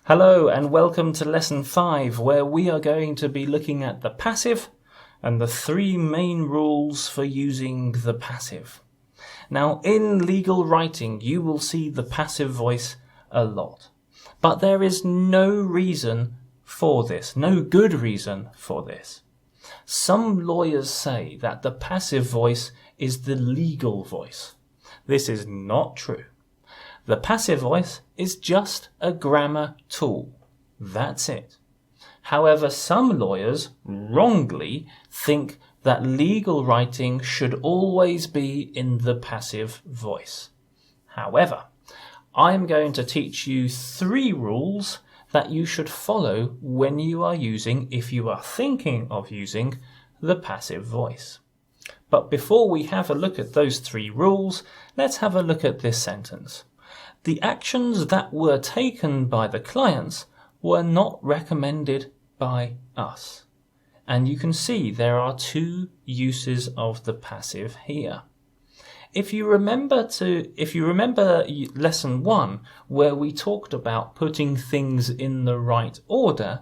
Hello and welcome to Lesson 5, where we are going to be looking at the passive and the 3 main rules for using the passive. Now, in legal writing, you will see the passive voice a lot, but there is no reason for this, no good reason for this. Some lawyers say that the passive voice is the legal voice. This is not true. The passive voice is just a grammar tool. That's it. However, some lawyers wrongly think that legal writing should always be in the passive voice. However, I'm going to teach you 3 rules that you should follow when you are using, if you are thinking of using, the passive voice. But before we have a look at those 3 rules, let's have a look at this sentence. The actions that were taken by the clients were not recommended by us. And you can see there are 2 uses of the passive here. If you remember lesson 1, where we talked about putting things in the right order,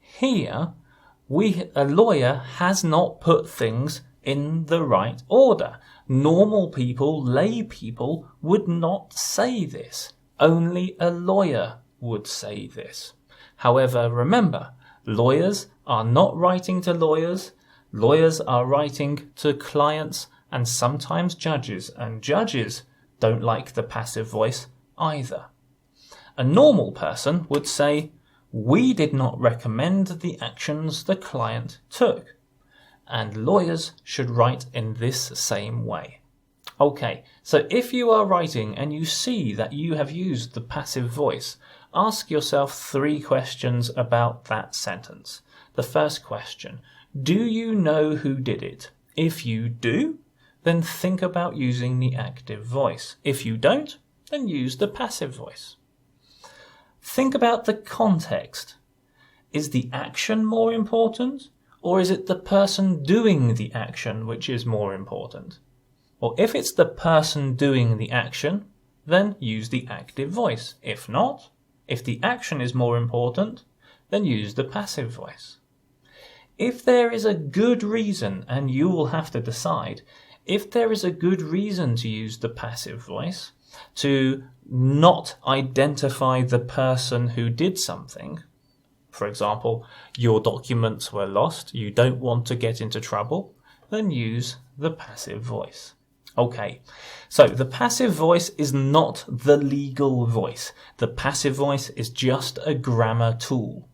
here a lawyer has not put things in the right order. Normal people, lay people, would not say this. Only a lawyer would say this. However, remember, lawyers are not writing to lawyers. Lawyers are writing to clients and sometimes judges, and judges don't like the passive voice either. A normal person would say, "We did not recommend the actions the client took." And lawyers should write in this same way. Okay, so if you are writing and you see that you have used the passive voice, ask yourself 3 questions about that sentence. The first question, do you know who did it? If you do, then think about using the active voice. If you don't, then use the passive voice. Think about the context. Is the action more important? Or is it the person doing the action which is more important? Or if it's the person doing the action, then use the active voice. If not, if the action is more important, then use the passive voice. If there is a good reason, and you will have to decide, if there is a good reason to use the passive voice, to not identify the person who did something, for example, your documents were lost, you don't want to get into trouble, then use the passive voice. Okay, so the passive voice is not the legal voice. The passive voice is just a grammar tool.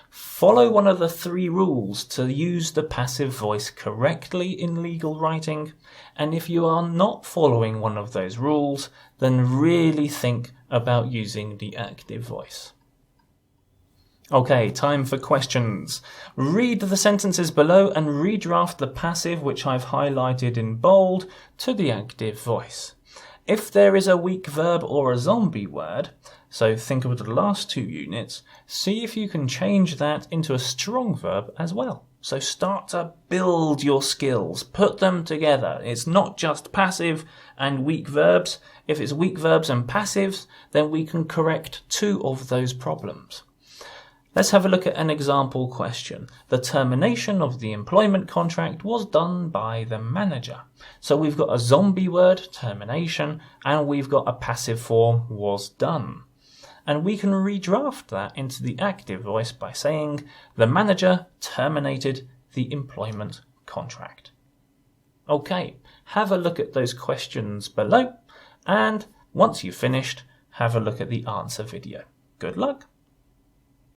Follow one of the 3 rules to use the passive voice correctly in legal writing, and if you are not following one of those rules, then really think about using the active voice. Okay, time for questions. Read the sentences below and redraft the passive, which I've highlighted in bold, to the active voice. If there is a weak verb or a zombie word, so think of the last 2 units, see if you can change that into a strong verb as well. So start to build your skills, put them together. It's not just passive and weak verbs. If it's weak verbs and passives, then we can correct 2 of those problems. Let's have a look at an example question. The termination of the employment contract was done by the manager. So we've got a zombie word, termination, and we've got a passive form, was done. And we can redraft that into the active voice by saying, the manager terminated the employment contract. Okay, have a look at those questions below, and once you've finished, have a look at the answer video. Good luck!